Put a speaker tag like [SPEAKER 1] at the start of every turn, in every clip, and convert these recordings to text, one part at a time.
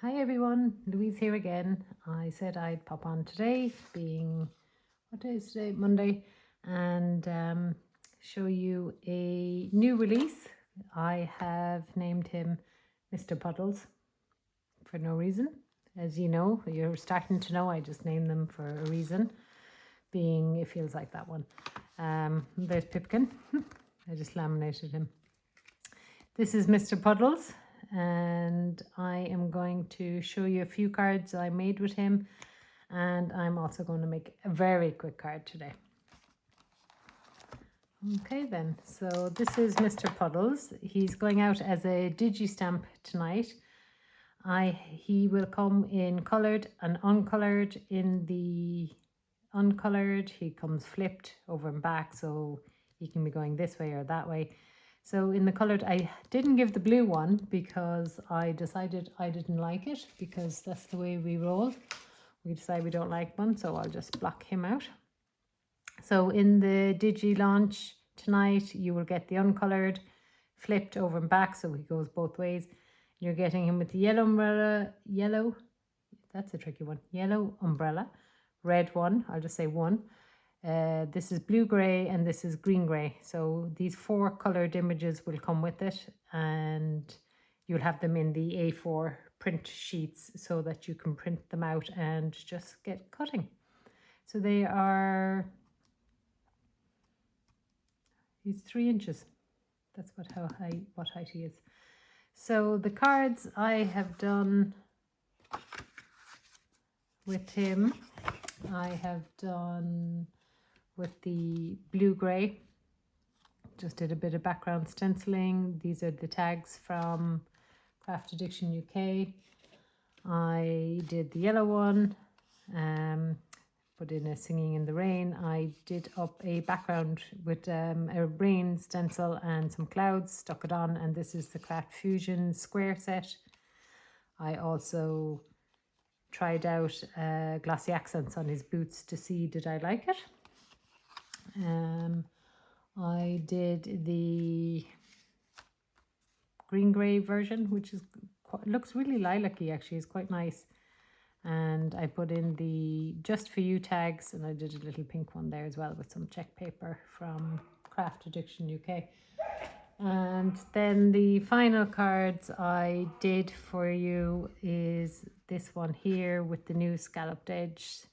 [SPEAKER 1] Hi everyone, Louise here again. I said I'd pop on today, being, what day is today? Monday, and show you a new release. I have named him Mr. Puddles for no reason. As you know, you're starting to know, I just named them for a reason, being it feels like that one. There's Pipkin. I just laminated him. This is Mr. Puddles, and I am going to show you a few cards I made with him, and I'm also going to make a very quick card today. Okay then, so this is Mr. Puddles. He's going out as a digi-stamp tonight. He will come in coloured and uncoloured. In the uncoloured, he comes flipped over and back, so he can be going this way or that way. So in the coloured, I didn't give the blue one because I decided I didn't like it, because that's the way we roll. We decide we don't like one, so I'll just block him out. So in the Digi launch tonight, you will get the uncoloured, flipped over and back, so he goes both ways. You're getting him with the yellow umbrella, that's a tricky one, yellow umbrella, red one, I'll just say one. This is blue grey and this is green grey. So these 4 coloured images will come with it, and you'll have them in the A4 print sheets so that you can print them out and just get cutting. So they are, he's 3 inches. That's what height he is. So the cards I have done with him, I have done with the blue grey, just did a bit of background stenciling. These are the tags from Craft Addiction UK. I did the yellow one, put in a Singing in the Rain. I did up a background with a rain stencil and some clouds, stuck it on, and this is the Craft Fusion square set. I also tried out glossy accents on his boots to see did I like it. I did the green grey version, which is looks really lilac-y actually, it's quite nice. And I put in the Just For You tags, and I did a little pink one there as well with some check paper from Craft Addiction UK. And then the final cards I did for you is this one here with the new scalloped edge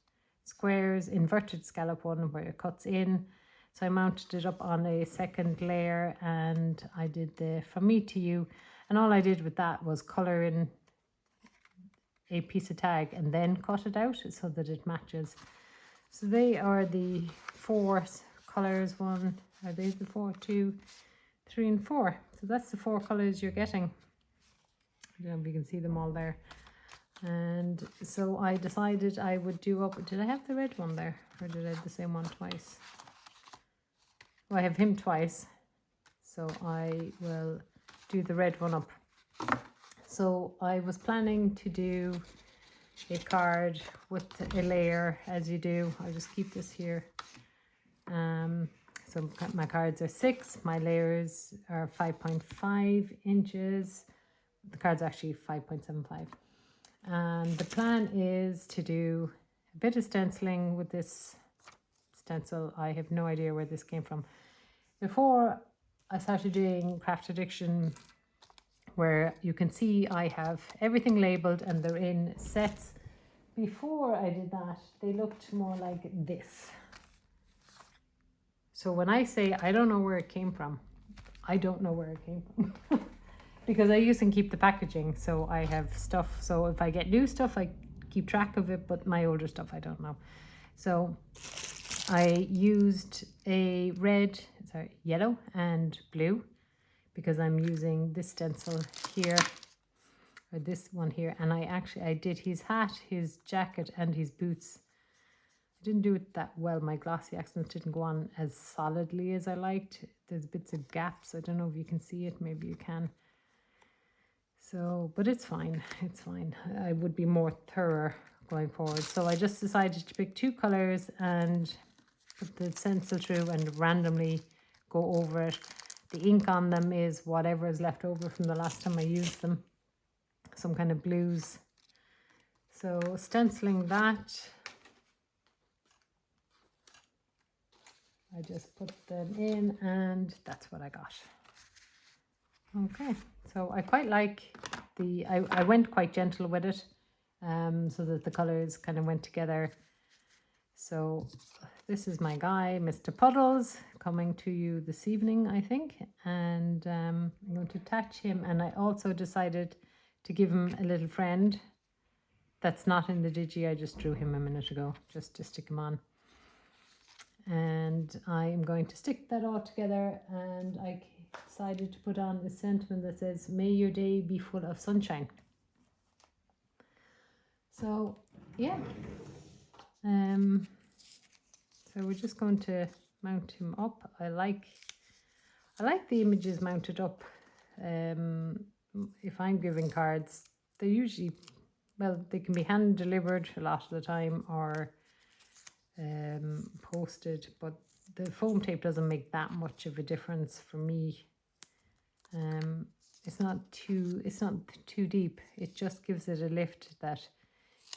[SPEAKER 1] squares, inverted scallop one where it cuts in. So I mounted it up on a second layer, and I did the From Me to You, and all I did with that was colour in a piece of tag and then cut it out so that it matches. So they are the 4 colours. Are they the 4, 2, 3 and 4? So that's the 4 colours you're getting. I don't know if you can see them all there. And so I decided I would do up, did I have the red one there, or did I have the same one twice? Well, I have him twice, so I will do the red one up. So I was planning to do a card with a layer, as you do. I'll just keep this here. So my cards are 6, my layers are 5.5 inches. The card's actually 5.75. And the plan is to do a bit of stenciling with this stencil. I have no idea where this came from. Before I started doing Craft Addiction, where you can see I have everything labeled and they're in sets. Before I did that, they looked more like this. So when I say I don't know where it came from, I don't know where it came from. Because I use and keep the packaging, so I have stuff. So if I get new stuff, I keep track of it, but my older stuff, I don't know. So I used a yellow and blue, because I'm using this stencil here, or this one here, and I did his hat, his jacket and his boots. I didn't do it that well. My glossy accents didn't go on as solidly as I liked. There's bits of gaps. I don't know if you can see it, maybe you can. So, but it's fine, it's fine. I would be more thorough going forward. So I just decided to pick 2 colours and put the stencil through and randomly go over it. The ink on them is whatever is left over from the last time I used them. Some kind of blues So stenciling that, I just put them in and that's what I got. Okay, so I quite like I went quite gentle with it, so that the colors kind of went together. So this is my guy, Mr. Puddles, coming to you this evening, I think. And I'm going to attach him. And I also decided to give him a little friend that's not in the digi. I just drew him a minute ago, just to stick him on. And I am going to stick that all together. And I decided to put on a sentiment that says, "May your day be full of sunshine." So, yeah. So we're just going to mount him up. I like the images mounted up. If I'm giving cards, they usually, well, they can be hand delivered a lot of the time or posted, but the foam tape doesn't make that much of a difference for me. It's not too deep. It just gives it a lift that,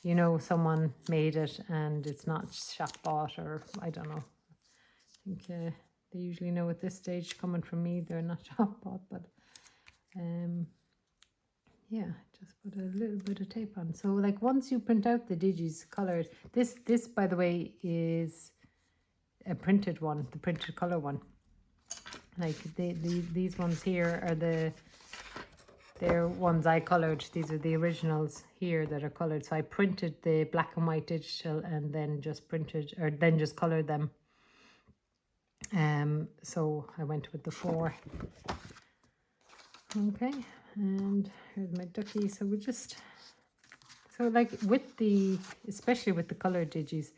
[SPEAKER 1] you know, someone made it and it's not shop bought, or I don't know. I think they usually know at this stage, coming from me, they're not shop bought, but yeah, just put a little bit of tape on. So like once you print out the digis colored, this by the way is a printed one, the printed color one. Like these ones here are they're ones I colored. These are the originals here that are colored. So I printed the black and white digital and then just colored them. So I went with the 4. Okay, and here's my ducky. So we just, so like especially with the colored digis,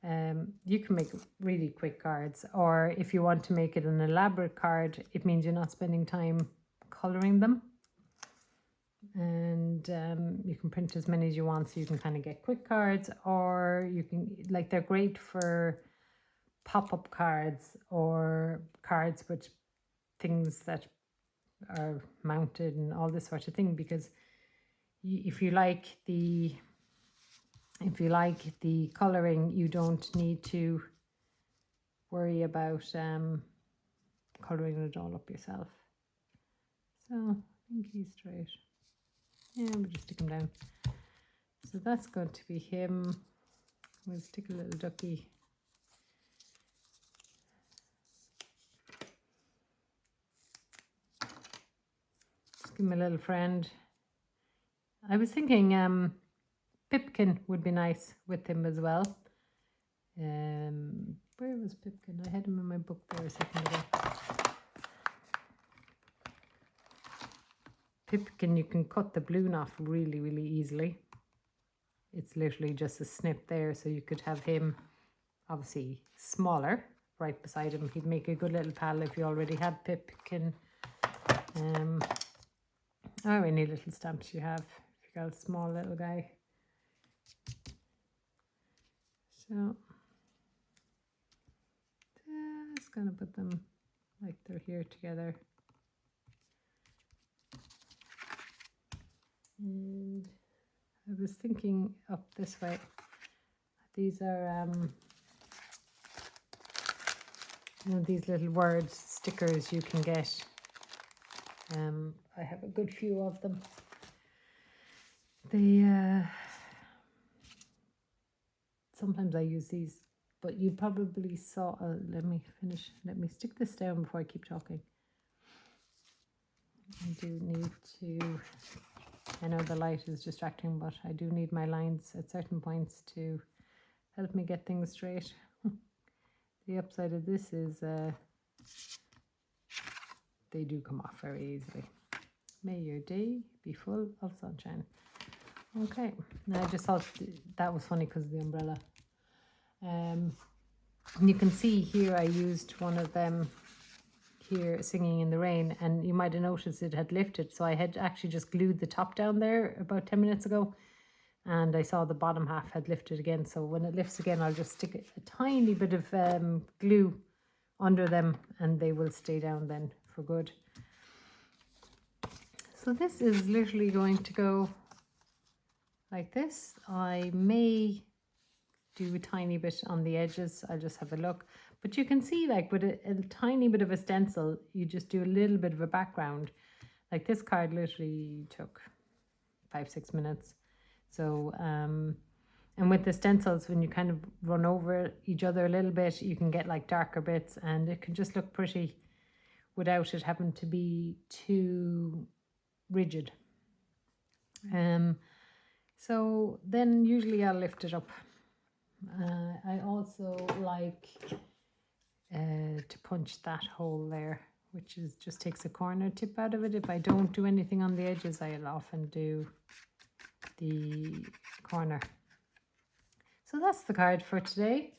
[SPEAKER 1] you can make really quick cards, or if you want to make it an elaborate card, it means you're not spending time coloring them. And you can print as many as you want, so you can kind of get quick cards, or you can, like, they're great for pop-up cards or cards with things that are mounted and all this sort of thing, because if you like the coloring, you don't need to worry about coloring it all up yourself. So I think he's straight. Yeah, we'll just stick him down. So that's going to be him. We'll stick a little ducky. Just give him a little friend. I was thinking Pipkin would be nice with him as well. Where was Pipkin? I had him in my book there a second ago. Pipkin, you can cut the balloon off really, really easily. It's literally just a snip there, so you could have him obviously smaller right beside him. He'd make a good little pal if you already had Pipkin. Or any little stamps you have if you got a small little guy. So just gonna put them like they're here together. And I was thinking up this way. These are you know, these little words stickers you can get. I have a good few of them. They sometimes I use these, but you probably saw. Let me stick this down before I keep talking. I do need to. I know the light is distracting, but I do need my lines at certain points to help me get things straight. The upside of this is they do come off very easily. May your day be full of sunshine. Okay, now I just thought that was funny because of the umbrella. And you can see here I used one of them here, Singing in the Rain, and you might have noticed it had lifted, so I had actually just glued the top down there about 10 minutes ago, and I saw the bottom half had lifted again. So when it lifts again, I'll just stick a tiny bit of glue under them and they will stay down then for good. So this is literally going to go like this. I may do a tiny bit on the edges. I'll just have a look. But you can see, like, with a tiny bit of a stencil, you just do a little bit of a background. Like this card literally took 5-6 minutes. So and with the stencils, when you kind of run over each other a little bit, you can get like darker bits, and it can just look pretty without it having to be too rigid. So then usually I'll lift it up. I also like to punch that hole there, which is just takes a corner tip out of it. If I don't do anything on the edges, I'll often do the corner. So that's the card for today.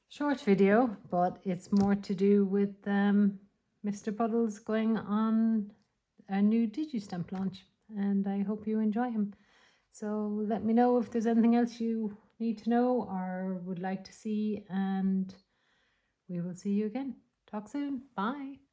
[SPEAKER 1] Short video, but it's more to do with Mr. Puddles going on a new digi-stamp launch, and I hope you enjoy him. So let me know if there's anything else you need to know or would like to see, and we will see you again. Talk soon. Bye.